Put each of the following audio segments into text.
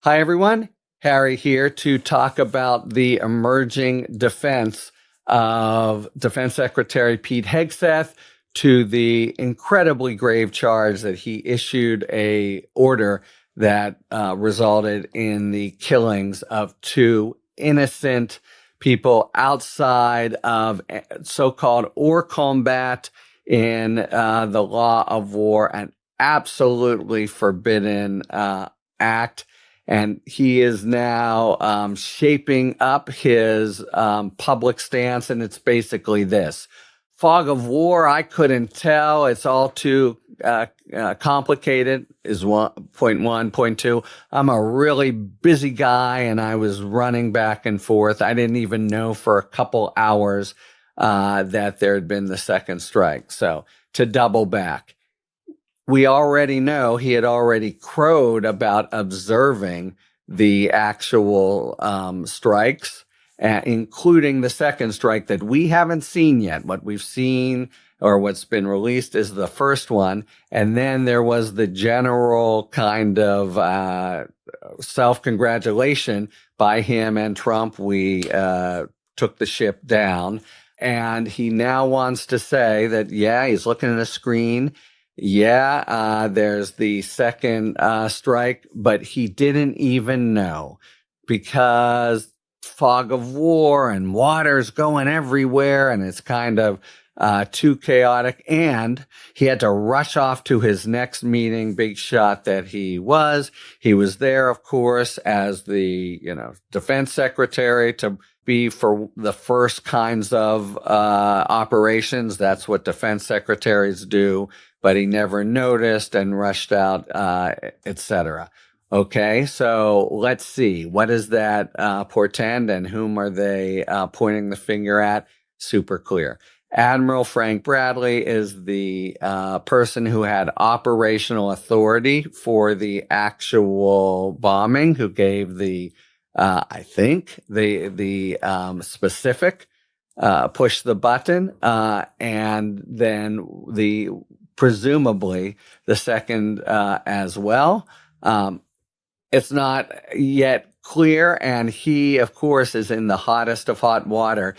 Hi, everyone. Harry here to talk about the emerging defense of Defense Secretary Pete Hegseth to the incredibly grave charge that he issued a order that resulted in the killings of two innocent people outside of so-called war combat in the law of war, an absolutely forbidden act. And he is now shaping up his public stance, and it's basically this. Fog of war, I couldn't tell. It's all too complicated, is point one. Point two, I'm a really busy guy, and I was running back and forth. I didn't even know for a couple hours that there had been the second strike. So to double back, we already know he had already crowed about observing the actual strikes, including the second strike that we haven't seen yet. What we've seen or what's been released is the first one. And then there was the general kind of self-congratulation by him and Trump. We took the ship down. And he now wants to say that, yeah, he's looking at a screen. Yeah, there's the second strike, but he didn't even know because fog of war and water's going everywhere and it's kind of too chaotic. And he had to rush off to his next meeting, big shot that he was. He was there, of course, as the, defense secretary to be for the first kinds of operations. That's what defense secretaries do. But he never noticed and rushed out, etc. Okay, so let's see. What does that portend, and whom are they pointing the finger at? Super clear. Admiral Frank Bradley is the person who had operational authority for the actual bombing, who gave the, the specific push the button, and then presumably the second as well. It's not yet clear, and he, of course, is in the hottest of hot water.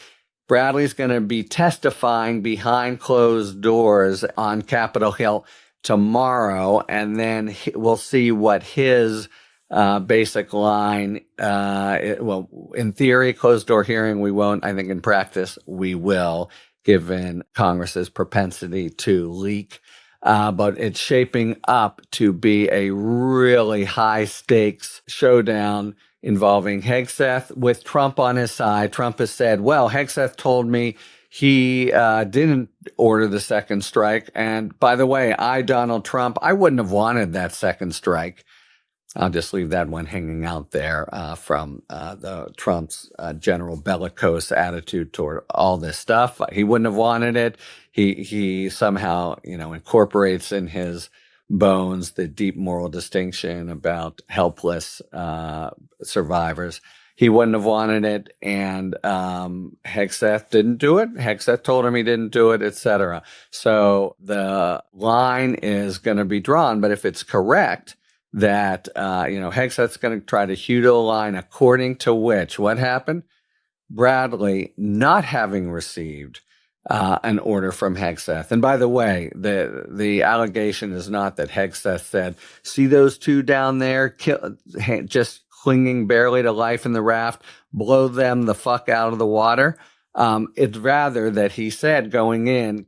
Bradley's going to be testifying behind closed doors on Capitol Hill tomorrow, and then we'll see what his basic line, in theory, closed door hearing, we won't. I think in practice, we will, given Congress's propensity to leak. But it's shaping up to be a really high stakes showdown involving Hegseth with Trump on his side. Trump has said, well, Hegseth told me he didn't order the second strike. And by the way, Donald Trump, I wouldn't have wanted that second strike. I'll just leave that one hanging out there from the Trump's general bellicose attitude toward all this stuff. He wouldn't have wanted it. He somehow, incorporates in his bones the deep moral distinction about helpless survivors. He wouldn't have wanted it, and Hegseth didn't do it. Hegseth told him he didn't do it, etc. So the line is going to be drawn, but if it's correct that, Hegseth's going to try to hew to a line according to which, what happened? Bradley not having received an order from Hegseth. And by the way, the allegation is not that Hegseth said, see those two down there, just clinging barely to life in the raft, blow them the fuck out of the water. It's rather that he said going in,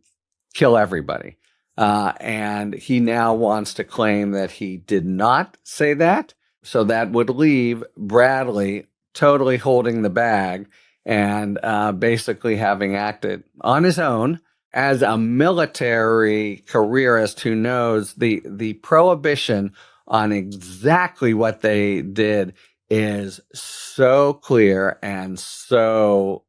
kill everybody. And he now wants to claim that he did not say that. So that would leave Bradley totally holding the bag and basically having acted on his own as a military careerist who knows the prohibition on exactly what they did is so clear and so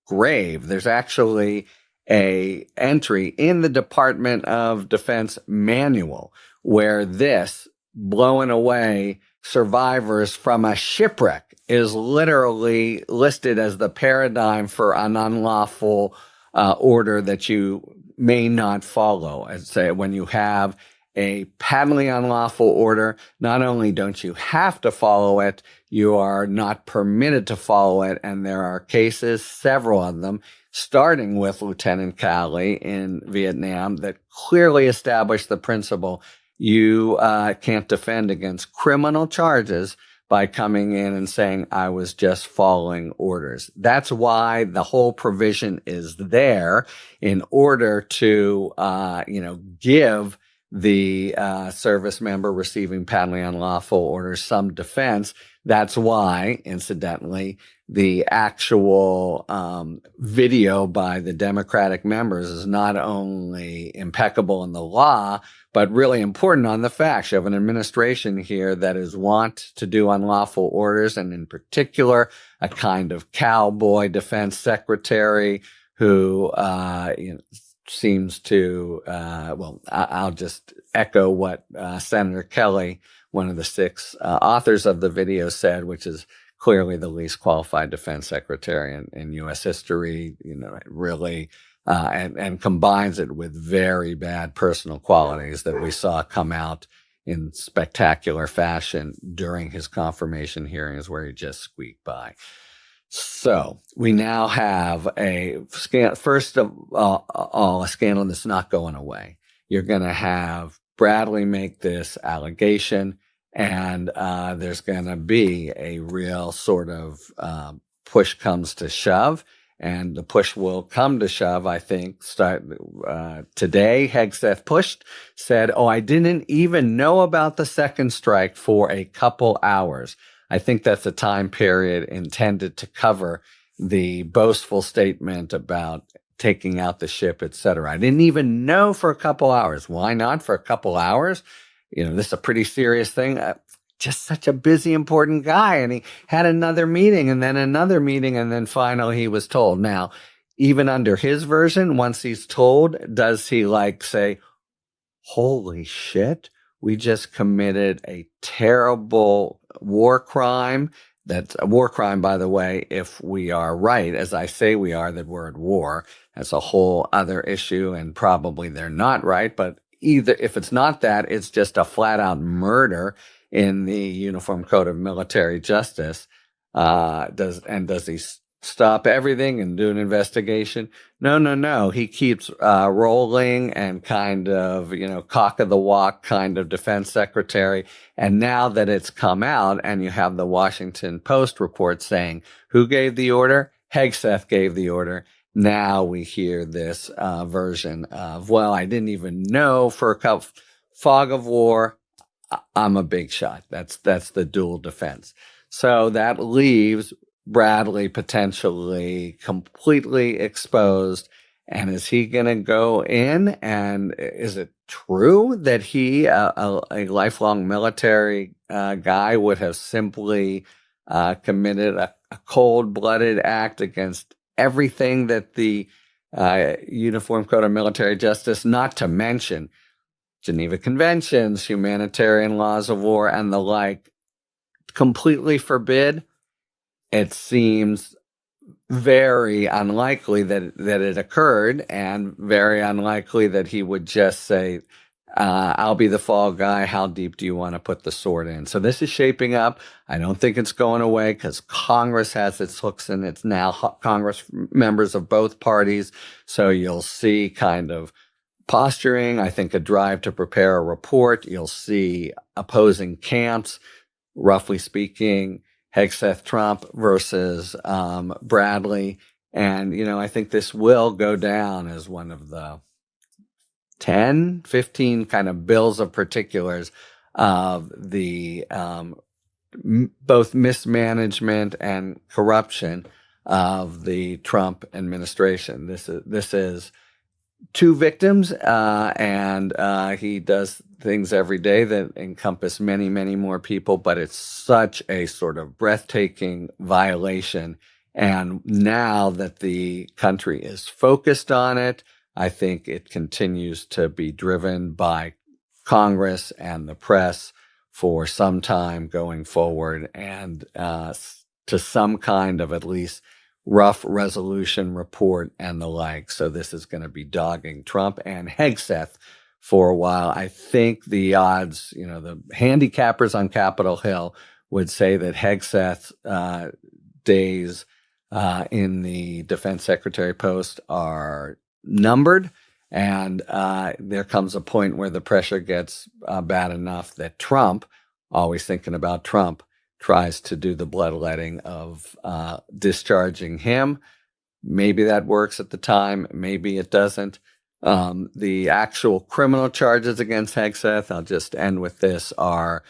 grave. There's actually a entry in the Department of Defense manual where this blowing away survivors from a shipwreck is literally listed as the paradigm for an unlawful order that you may not follow. I'd say when you have a patently unlawful order, not only don't you have to follow it, you are not permitted to follow it. And there are cases, several of them, starting with Lieutenant Calley in Vietnam, that clearly establish the principle you can't defend against criminal charges by coming in and saying, I was just following orders. That's why the whole provision is there, in order to, give the service member receiving patently unlawful orders some defense. That's why, incidentally, the actual video by the Democratic members is not only impeccable in the law, but really important on the facts. You have an administration here that is wont to do unlawful orders, and in particular, a kind of cowboy defense secretary who seems to, I'll just echo what Senator Kelly, one of the 6 authors of the video, said, which is clearly the least qualified defense secretary in U.S. history, really, and combines it with very bad personal qualities that we saw come out in spectacular fashion during his confirmation hearings, where he just squeaked by. So we now have a first of all, a scandal that's not going away. You're going to have Bradley make this allegation, and there's going to be a real sort of push comes to shove, and the push will come to shove, I think, start today. Hegseth said, I didn't even know about the second strike for a couple hours. I think that's a time period intended to cover the boastful statement about taking out the ship, et cetera. I didn't even know for a couple hours. Why not for a couple hours? This is a pretty serious thing. Just such a busy, important guy. And he had another meeting and then another meeting. And then finally he was told. Now, even under his version, once he's told, does he say, holy shit, we just committed a terrible war crime? That's a war crime, by the way, if we are right, as I say we are, that we're at war. That's a whole other issue, and probably they're not right. But either, if it's not that, it's just a flat-out murder in the Uniform Code of Military Justice. Does he stop everything and do an investigation? No. He keeps rolling and kind of, cock of the walk kind of defense secretary. And now that it's come out and you have the Washington Post report saying who gave the order? Hegseth gave the order. Now we hear this version of, I didn't even know for a fog of war. I'm a big shot. That's the dual defense. So that leaves Bradley potentially completely exposed. And is he going to go in? And is it true that he, a lifelong military guy, would have simply committed a cold-blooded act against everything that the Uniform Code of Military Justice, not to mention Geneva Conventions, humanitarian laws of war, and the like, completely forbid? It seems very unlikely that it occurred, and very unlikely that he would just say, I'll be the fall guy. How deep do you want to put the sword in? So this is shaping up. I don't think it's going away because Congress has its hooks in it now, Congress members of both parties. So you'll see kind of posturing, I think a drive to prepare a report. You'll see opposing camps, roughly speaking, Hegseth Trump versus Bradley. And, I think this will go down as one of the 10, 15 kind of bills of particulars of the both mismanagement and corruption of the Trump administration. This is 2 victims, and he does things every day that encompass many, many more people, but it's such a sort of breathtaking violation. And now that the country is focused on it, I think it continues to be driven by Congress and the press for some time going forward, and to some kind of at least rough resolution report and the like. So this is going to be dogging Trump and Hegseth for a while. I think the odds, the handicappers on Capitol Hill would say that Hegseth's days in the defense secretary post are numbered. And there comes a point where the pressure gets bad enough that Trump, always thinking about Trump, tries to do the bloodletting of discharging him. Maybe that works at the time. Maybe it doesn't. The actual criminal charges against Hegseth, I'll just end with this, are,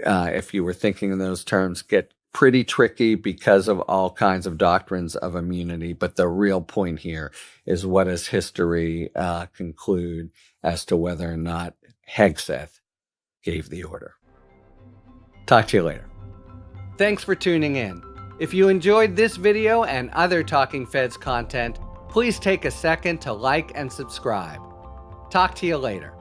if you were thinking in those terms, get pretty tricky because of all kinds of doctrines of immunity. But the real point here is, what does history conclude as to whether or not Hegseth gave the order? Talk to you later. Thanks for tuning in. If you enjoyed this video and other Talking Feds content, please take a second to like and subscribe. Talk to you later.